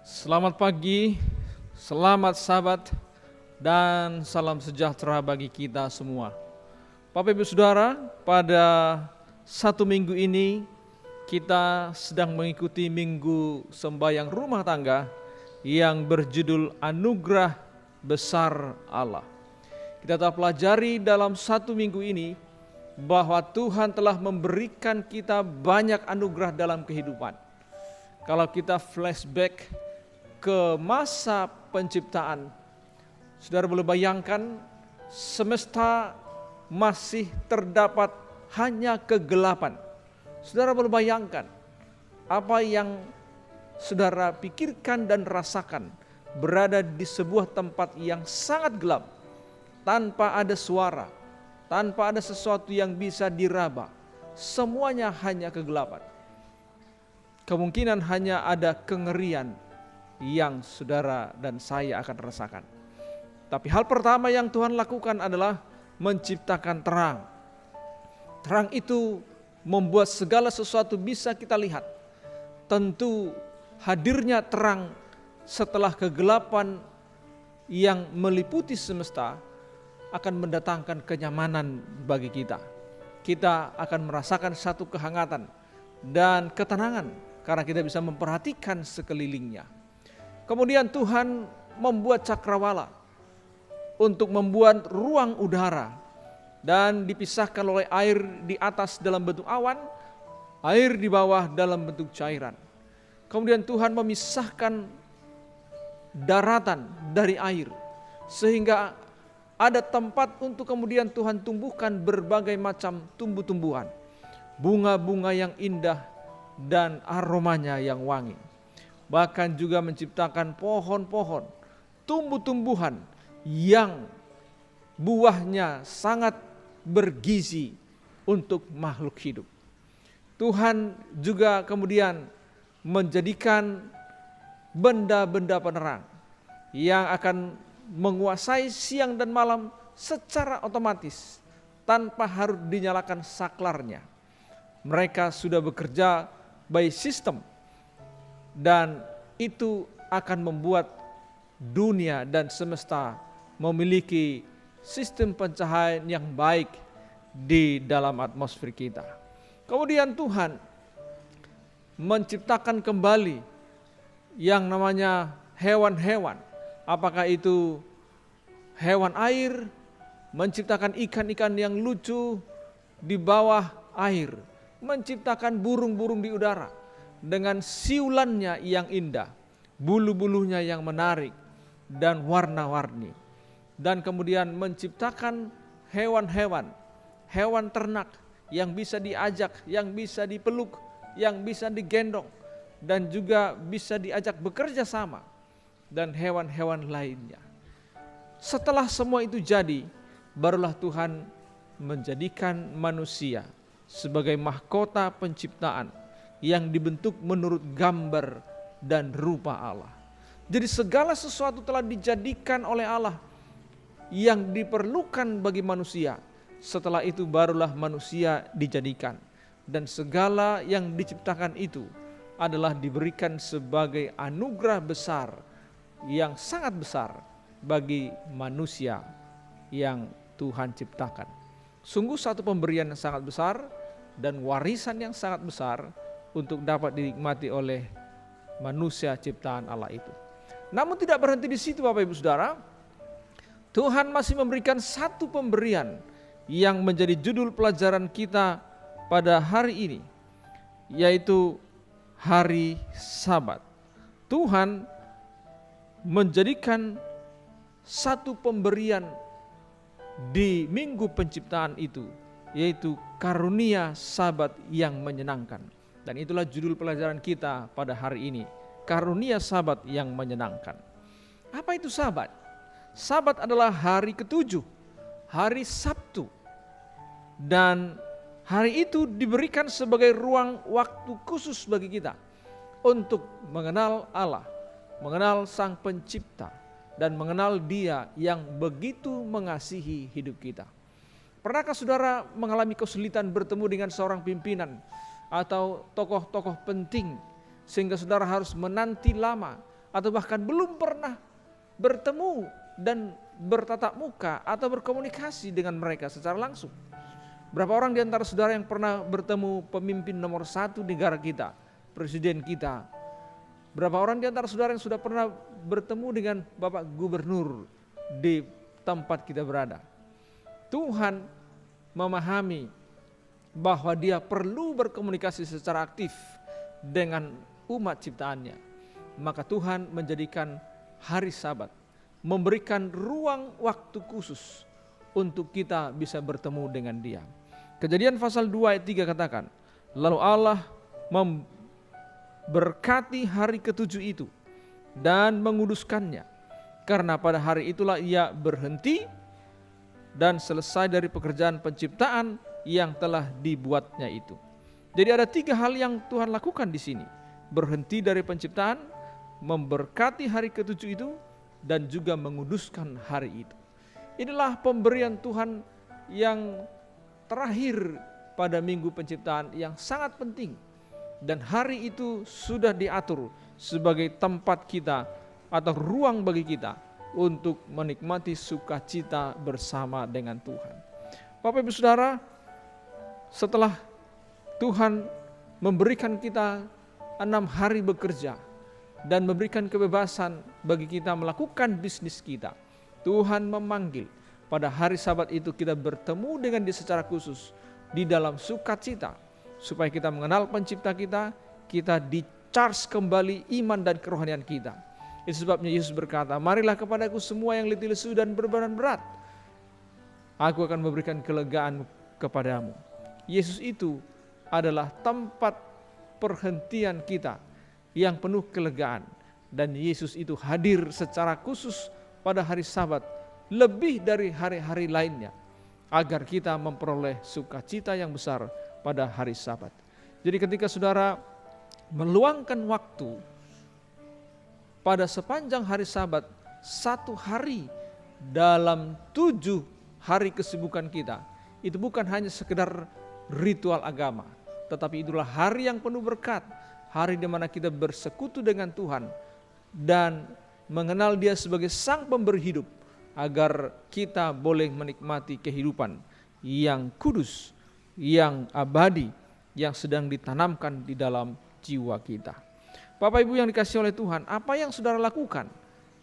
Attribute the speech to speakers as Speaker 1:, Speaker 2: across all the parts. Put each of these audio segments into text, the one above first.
Speaker 1: Selamat pagi, selamat Sabat, dan salam sejahtera bagi kita semua. Bapak Ibu Saudara, pada satu minggu ini kita sedang mengikuti minggu sembahyang rumah tangga yang berjudul Anugerah Besar Allah. Kita telah pelajari dalam satu minggu ini bahwa Tuhan telah memberikan kita banyak anugerah dalam kehidupan. Kalau kita flashback ke masa penciptaan, saudara boleh bayangkan semesta masih terdapat hanya kegelapan. Saudara boleh bayangkan apa yang saudara pikirkan dan rasakan berada di sebuah tempat yang sangat gelap, tanpa ada suara, tanpa ada sesuatu yang bisa diraba. Semuanya hanya kegelapan. Kemungkinan hanya ada kengerian yang saudara dan saya akan rasakan. Tapi hal pertama yang Tuhan lakukan adalah menciptakan terang. Terang itu membuat segala sesuatu bisa kita lihat. Tentu hadirnya terang setelah kegelapan yang meliputi semesta akan mendatangkan kenyamanan bagi kita. Kita akan merasakan satu kehangatan dan ketenangan karena kita bisa memperhatikan sekelilingnya. Kemudian Tuhan membuat cakrawala untuk membuat ruang udara dan dipisahkan oleh air di atas dalam bentuk awan, air di bawah dalam bentuk cairan. Kemudian Tuhan memisahkan daratan dari air sehingga ada tempat untuk kemudian Tuhan tumbuhkan berbagai macam tumbuh-tumbuhan, bunga-bunga yang indah dan aromanya yang wangi. Bahkan juga menciptakan pohon-pohon, tumbuh-tumbuhan yang buahnya sangat bergizi untuk makhluk hidup. Tuhan juga kemudian menjadikan benda-benda penerang yang akan menguasai siang dan malam secara otomatis tanpa harus dinyalakan saklarnya. Mereka sudah bekerja by system. Dan itu akan membuat dunia dan semesta memiliki sistem pencahayaan yang baik di dalam atmosfer kita. Kemudian Tuhan menciptakan kembali yang namanya hewan-hewan. Apakah itu hewan air, menciptakan ikan-ikan yang lucu di bawah air, menciptakan burung-burung di udara dengan siulannya yang indah, bulu-bulunya yang menarik dan warna-warni. Dan kemudian menciptakan hewan-hewan, hewan ternak yang bisa diajak, yang bisa dipeluk, yang bisa digendong, dan juga bisa diajak bekerja sama, dan hewan-hewan lainnya. Setelah semua itu jadi, barulah Tuhan menjadikan manusia sebagai mahkota penciptaan yang dibentuk menurut gambar dan rupa Allah. Jadi segala sesuatu telah dijadikan oleh Allah yang diperlukan bagi manusia. Setelah itu barulah manusia dijadikan. Dan segala yang diciptakan itu adalah diberikan sebagai anugerah besar yang sangat besar bagi manusia yang Tuhan ciptakan. Sungguh satu pemberian yang sangat besar dan warisan yang sangat besar untuk dapat dinikmati oleh manusia ciptaan Allah itu. Namun tidak berhenti di situ Bapak Ibu Saudara. Tuhan masih memberikan satu pemberian yang menjadi judul pelajaran kita pada hari ini, yaitu hari Sabat. Tuhan menjadikan satu pemberian di minggu penciptaan itu, yaitu karunia Sabat yang menyenangkan. Dan itulah judul pelajaran kita pada hari ini, karunia Sabat yang menyenangkan. Apa itu Sabat? Sabat adalah hari ketujuh, hari Sabtu. Dan hari itu diberikan sebagai ruang waktu khusus bagi kita untuk mengenal Allah, mengenal Sang Pencipta, dan mengenal Dia yang begitu mengasihi hidup kita. Pernahkah saudara mengalami kesulitan bertemu dengan seorang pimpinan atau tokoh-tokoh penting sehingga saudara harus menanti lama atau bahkan belum pernah bertemu dan bertatap muka atau berkomunikasi dengan mereka secara langsung. Berapa orang di antara saudara yang pernah bertemu pemimpin nomor 1 negara kita, presiden kita? Berapa orang di antara saudara yang sudah pernah bertemu dengan Bapak Gubernur di tempat kita berada? Tuhan memahami bahwa Dia perlu berkomunikasi secara aktif dengan umat ciptaannya. Maka Tuhan menjadikan hari Sabat, memberikan ruang waktu khusus untuk kita bisa bertemu dengan Dia. Kejadian pasal 2 ayat 3 katakan, lalu Allah memberkati hari ketujuh itu dan menguduskannya, karena pada hari itulah Ia berhenti dan selesai dari pekerjaan penciptaan yang telah dibuatnya itu. Jadi ada 3 hal yang Tuhan lakukan di sini. Berhenti dari penciptaan, memberkati hari ketujuh itu, dan juga menguduskan hari itu. Inilah pemberian Tuhan yang terakhir pada minggu penciptaan yang sangat penting. Dan hari itu sudah diatur sebagai tempat kita atau ruang bagi kita untuk menikmati sukacita bersama dengan Tuhan. Bapak Ibu Saudara, setelah Tuhan memberikan kita 6 hari bekerja dan memberikan kebebasan bagi kita melakukan bisnis kita, Tuhan memanggil pada hari Sabat itu kita bertemu dengan Dia secara khusus di dalam sukacita, supaya kita mengenal pencipta kita, kita di-charge kembali iman dan kerohanian kita. Itu sebabnya Yesus berkata, marilah kepadaku semua yang letih lesu dan berbeban berat, aku akan memberikan kelegaan kepadamu. Yesus itu adalah tempat perhentian kita yang penuh kelegaan, dan Yesus itu hadir secara khusus pada hari Sabat lebih dari hari-hari lainnya, agar kita memperoleh sukacita yang besar pada hari Sabat. Jadi ketika saudara meluangkan waktu pada sepanjang hari Sabat, 1 hari dalam 7 hari kesibukan kita, itu bukan hanya sekedar ritual agama, tetapi itulah hari yang penuh berkat, hari di mana kita bersekutu dengan Tuhan dan mengenal Dia sebagai Sang Pemberi hidup, agar kita boleh menikmati kehidupan yang kudus, yang abadi, yang sedang ditanamkan di dalam jiwa kita. Bapak Ibu yang dikasihi oleh Tuhan, apa yang saudara lakukan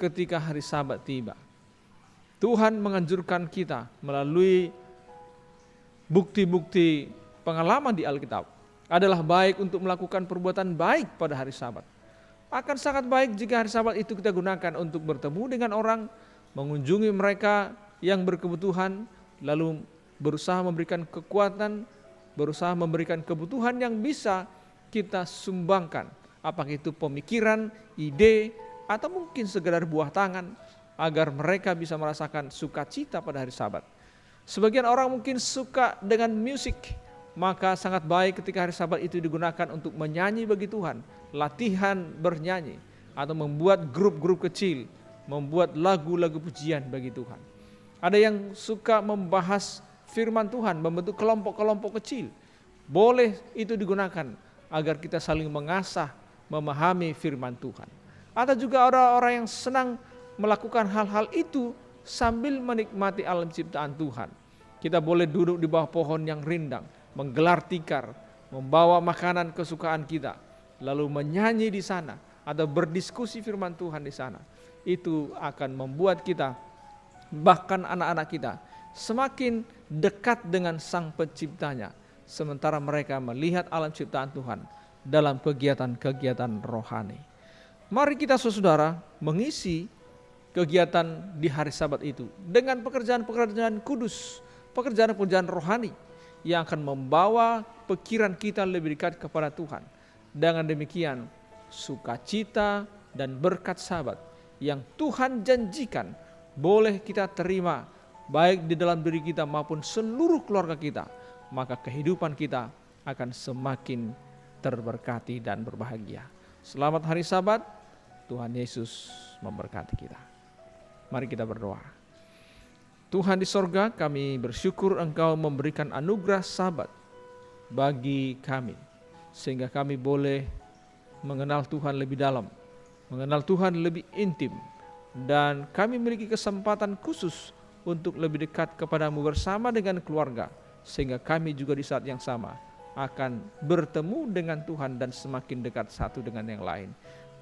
Speaker 1: ketika hari Sabat tiba? Tuhan menganjurkan kita melalui bukti-bukti pengalaman di Alkitab adalah baik untuk melakukan perbuatan baik pada hari Sabat. Akan sangat baik jika hari Sabat itu kita gunakan untuk bertemu dengan orang, mengunjungi mereka yang berkebutuhan, lalu berusaha memberikan kekuatan, berusaha memberikan kebutuhan yang bisa kita sumbangkan, apakah itu pemikiran, ide, atau mungkin sekedar buah tangan, agar mereka bisa merasakan sukacita pada hari Sabat. Sebagian orang mungkin suka dengan musik, maka sangat baik ketika hari Sabat itu digunakan untuk menyanyi bagi Tuhan, latihan bernyanyi, atau membuat grup-grup kecil, membuat lagu-lagu pujian bagi Tuhan. Ada yang suka membahas firman Tuhan, membentuk kelompok-kelompok kecil. Boleh itu digunakan agar kita saling mengasah, memahami firman Tuhan. Atau juga orang-orang yang senang melakukan hal-hal itu sambil menikmati alam ciptaan Tuhan. Kita boleh duduk di bawah pohon yang rindang, menggelar tikar, membawa makanan kesukaan kita, lalu menyanyi di sana atau berdiskusi firman Tuhan di sana. Itu akan membuat kita, bahkan anak-anak kita, semakin dekat dengan Sang Penciptanya, sementara mereka melihat alam ciptaan Tuhan dalam kegiatan-kegiatan rohani. Mari kita saudara mengisi kegiatan di hari Sabat itu dengan pekerjaan-pekerjaan kudus, pekerjaan-pekerjaan rohani yang akan membawa pikiran kita lebih dekat kepada Tuhan. Dengan demikian, sukacita dan berkat Sabat yang Tuhan janjikan boleh kita terima baik di dalam diri kita maupun seluruh keluarga kita, maka kehidupan kita akan semakin terberkati dan berbahagia. Selamat hari Sabat, Tuhan Yesus memberkati kita. Mari kita berdoa. Tuhan di sorga, kami bersyukur Engkau memberikan anugerah Sabat bagi kami, sehingga kami boleh mengenal Tuhan lebih dalam, mengenal Tuhan lebih intim, dan kami memiliki kesempatan khusus untuk lebih dekat kepadamu bersama dengan keluarga, sehingga kami juga di saat yang sama akan bertemu dengan Tuhan dan semakin dekat satu dengan yang lain.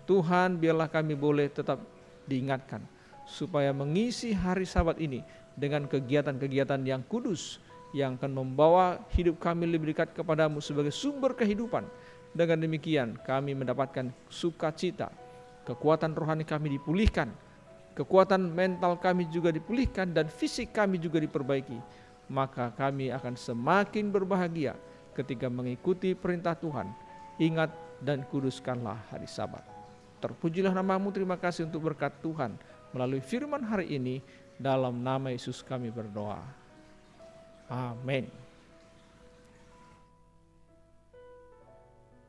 Speaker 1: Tuhan, biarlah kami boleh tetap diingatkan supaya mengisi hari Sabat ini dengan kegiatan-kegiatan yang kudus, yang akan membawa hidup kami lebih dekat kepadamu sebagai sumber kehidupan. Dengan demikian kami mendapatkan sukacita, kekuatan rohani kami dipulihkan, kekuatan mental kami juga dipulihkan, dan fisik kami juga diperbaiki. Maka kami akan semakin berbahagia ketika mengikuti perintah Tuhan. Ingat dan kuduskanlah hari Sabat. Terpujilah namamu, terima kasih untuk berkat Tuhan melalui firman hari ini. Dalam nama Yesus kami berdoa. Amin.